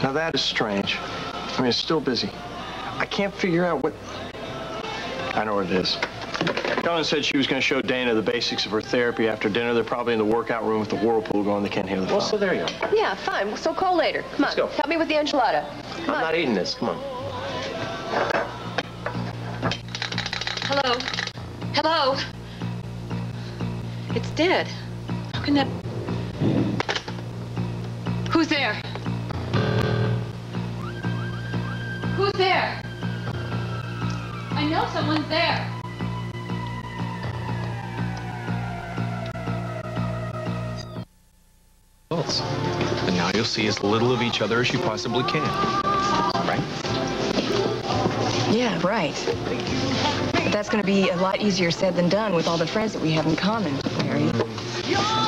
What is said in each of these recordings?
Now that is strange. I mean, it's still busy. I can't figure out what... I know what it is. Ellen said she was going to show Dana the basics of her therapy after dinner. They're probably in the workout room with the whirlpool going. They can't hear the phone. Well, so there you are. Yeah, fine. So call later. Come on. Let's go. Help me with the enchilada. I'm not eating this. Come on. Hello? Hello? It's dead. How can that... Who's there? Who's there? I know someone's there. And now you'll see as little of each other as you possibly can. Right? Yeah, right. But that's going to be a lot easier said than done with all the friends that we have in common, Larry.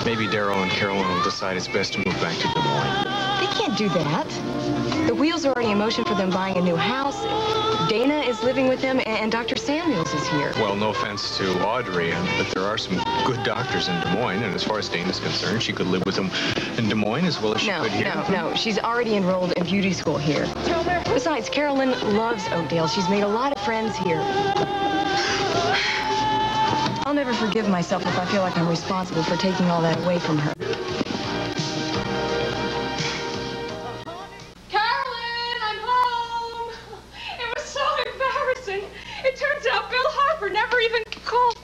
Maybe Darryl and Carolyn will decide it's best to move back to Des Moines. They can't do that. The wheels are already in motion for them buying a new house. Dana is living with them, and Dr. Samuels is here. Well, no offense to Audrey, but there are some good doctors in Des Moines, and as far as Dana's concerned, she could live with them in Des Moines as well as she could here. No. She's already enrolled in beauty school here. Besides, Carolyn loves Oakdale. She's made a lot of friends here. I'll never forgive myself if I feel like I'm responsible for taking all that away from her. Carolyn, I'm home. It was so embarrassing. It turns out Bill Harper never even called.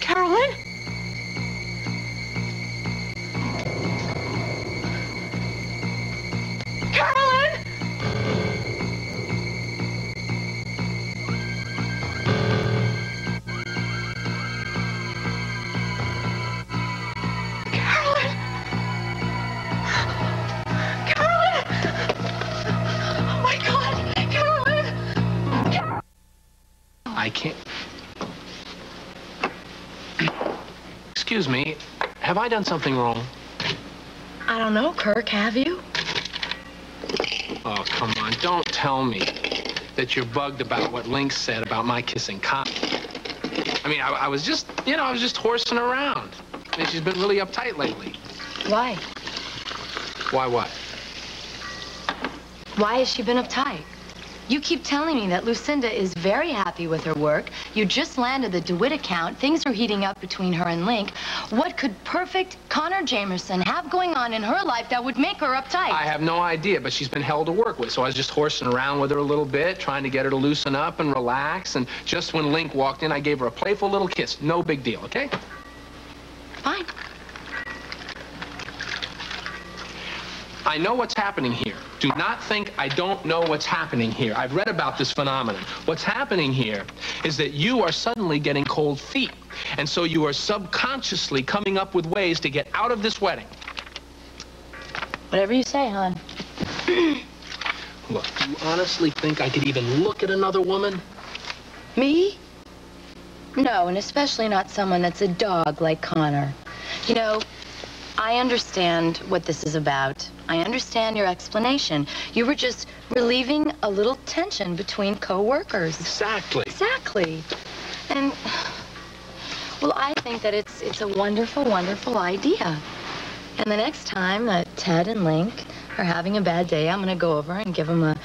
Carolyn? Carolyn! Carolyn! Carolyn! Oh my God! Carolyn! I can't... Excuse me, have I done something wrong? I don't know, Kirk, have you? Oh, come on, don't tell me that you're bugged about what Link said about my kissing Courtney. I mean, I was just, I was just horsing around. I mean, she's been really uptight lately. Why? Why what? Why has she been uptight? You keep telling me that Lucinda is very happy with her work. You just landed the DeWitt account. Things are heating up between her and Link. What could perfect Connor Jamerson have going on in her life that would make her uptight? I have no idea, but she's been hell to work with. So I was just horsing around with her a little bit, trying to get her to loosen up and relax. And just when Link walked in, I gave her a playful little kiss. No big deal, okay? Fine. I know what's happening here. Do not think I don't know what's happening here. I've read about this phenomenon. What's happening here is that you are suddenly getting cold feet. And so you are subconsciously coming up with ways to get out of this wedding. Whatever you say, hon. Look, do you honestly think I could even look at another woman? Me? No, and especially not someone that's a dog like Connor. You know, I understand what this is about. I understand your explanation. You were just relieving a little tension between co-workers. Exactly. Exactly. And, well, I think that it's a wonderful, wonderful idea. And the next time that Ted and Link are having a bad day, I'm going to go over and give them a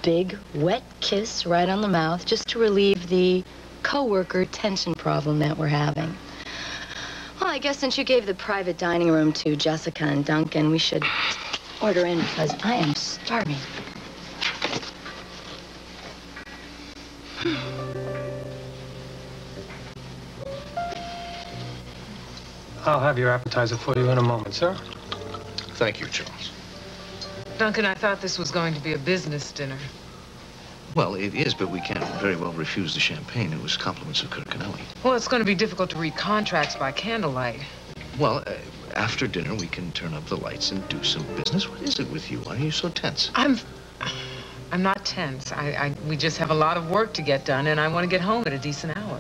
big, wet kiss right on the mouth just to relieve the co-worker tension problem that we're having. Well, I guess since you gave the private dining room to Jessica and Duncan, we should order in because I am starving. I'll have your appetizer for you in a moment, sir. Thank you, Charles. Duncan, I thought this was going to be a business dinner. Well, it is, but we can't very well refuse the champagne. It was compliments of Kirk and Ellie. Well, it's going to be difficult to read contracts by candlelight. Well, after dinner, we can turn up the lights and do some business. What is it with you? Why are you so tense? I'm not tense. We just have a lot of work to get done, and I want to get home at a decent hour.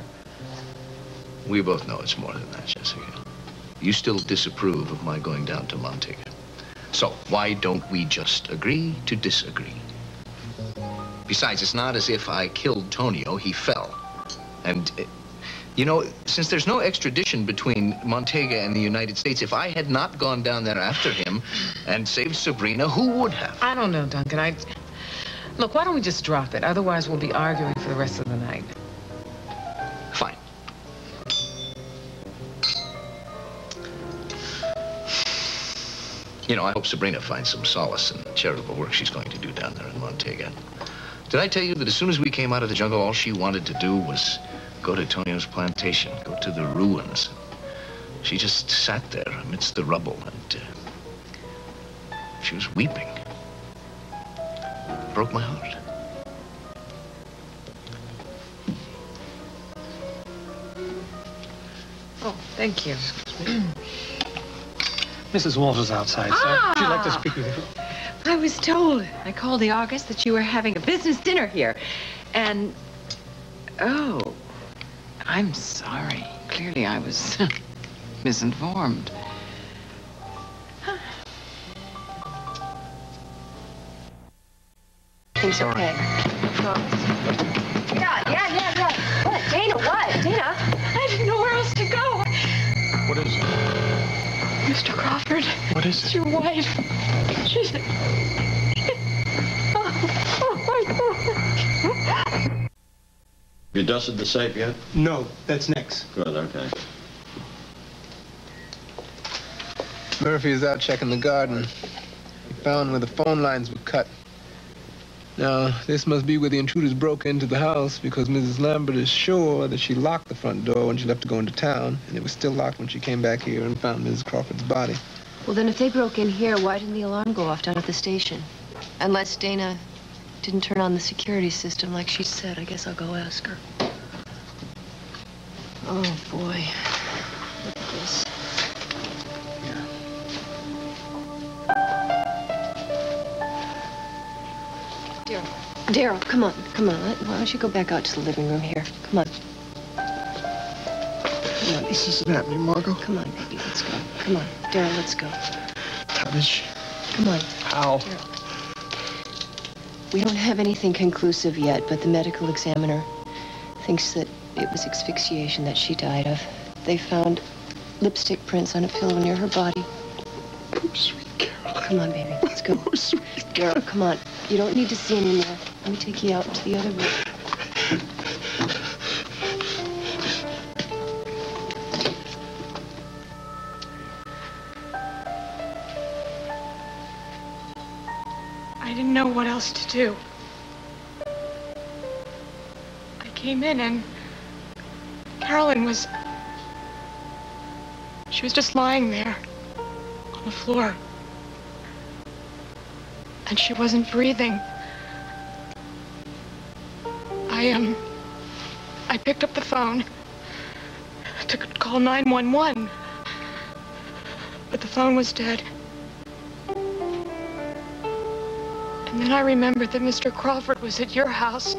We both know it's more than that, Jessica. You still disapprove of my going down to Montego. So why don't we just agree to disagree? Besides, it's not as if I killed Tonio. He fell. And, you know, since there's no extradition between Montega and the United States, if I had not gone down there after him and saved Sabrina, who would have? I don't know, Duncan. Look, why don't we just drop it? Otherwise, we'll be arguing for the rest of the night. Fine. You know, I hope Sabrina finds some solace in the charitable work she's going to do down there in Montega. Did I tell you that as soon as we came out of the jungle, all she wanted to do was go to Tonio's plantation, go to the ruins? She just sat there amidst the rubble, and she was weeping. It broke my heart. Oh, thank you. Mrs. Walsh is outside, sir. She'd like to speak with you. I was told. I called the August that you were having a business dinner here. And, oh, I'm sorry. Clearly I was misinformed. Things okay. Yeah. What? Dana, what? Dana? I didn't know where else to go. What is it? Mr. Crawford. What is it? It's your wife. She's... You dusted the safe yet? No, that's next. Good, okay. Murphy is out checking the garden. He found where the phone lines were cut. Now, this must be where the intruders broke into the house, because Mrs. Lambert is sure that she locked the front door when she left to go into town, and it was still locked when she came back here and found Mrs. Crawford's body. Well, then if they broke in here, why didn't the alarm go off down at the station? Unless Dana didn't turn on the security system like she said. I guess I'll go ask her. Oh, boy. Look at this. Darryl, come on. Why don't you go back out to the living room here? Come on. Come on. This isn't happening, Margot. Come on, baby, let's go. Come on, Darryl, let's go. How did she? Come on. How? Darryl. We don't have anything conclusive yet, but the medical examiner thinks that it was asphyxiation that she died of. They found lipstick prints on a pillow near her body. Oh, sweet Caroline. Come on, baby, let's go. Oh, sweet Darryl, come on. You don't need to see anymore. Let me take you out to the other room. I didn't know what else to do. I came in and Carolyn was... She was just lying there on the floor. And she wasn't breathing. I picked up the phone to call 911, but the phone was dead. And then I remembered that Mr. Crawford was at your house.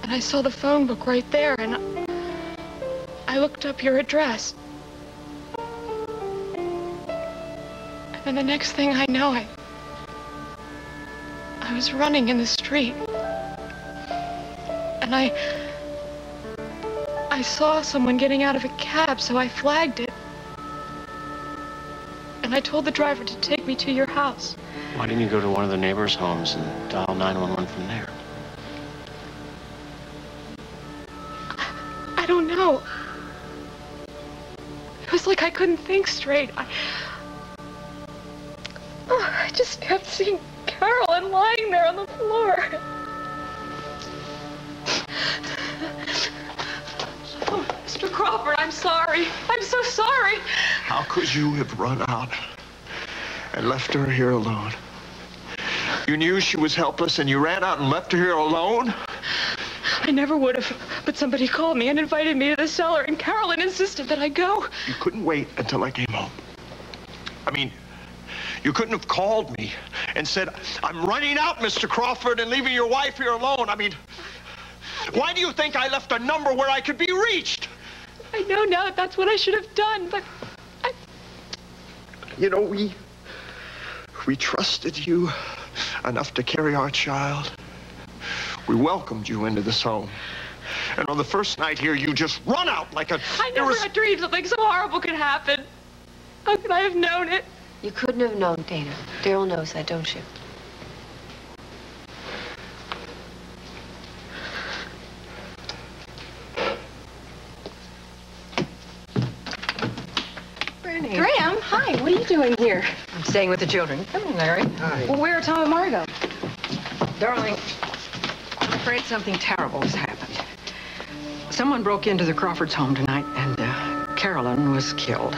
And I saw the phone book right there, and I looked up your address. And then the next thing I know, I was running in the street. And I saw someone getting out of a cab, so I flagged it. And I told the driver to take me to your house. Why didn't you go to one of the neighbors' homes and dial 911 from there? I don't know. It was like I couldn't think straight. I just kept seeing Carolyn lying there on the floor. Oh, Mr. Crawford, I'm sorry. I'm so sorry. How could you have run out and left her here alone? You knew she was helpless and you ran out and left her here alone? I never would have, but somebody called me and invited me to the cellar, and Carolyn insisted that I go. You couldn't wait until I came home. I mean, you couldn't have called me and said, I'm running out, Mr. Crawford, and leaving your wife here alone. I mean, why do you think I left a number where I could be reached? I know now that's what I should have done, but You know, we trusted you. enough to carry our child. We welcomed you into this home. And on the first night here, you just run out like a... I never had dreamed something so horrible could happen. How could I have known it? You couldn't have known, Dana. Darryl knows that, don't you? Graham, hi. What are you doing here? I'm staying with the children. Come in, Larry. Hi. Well, where are Tom and Margot? Darling, I'm afraid something terrible has happened. Someone broke into the Crawford's home tonight, and Carolyn was killed.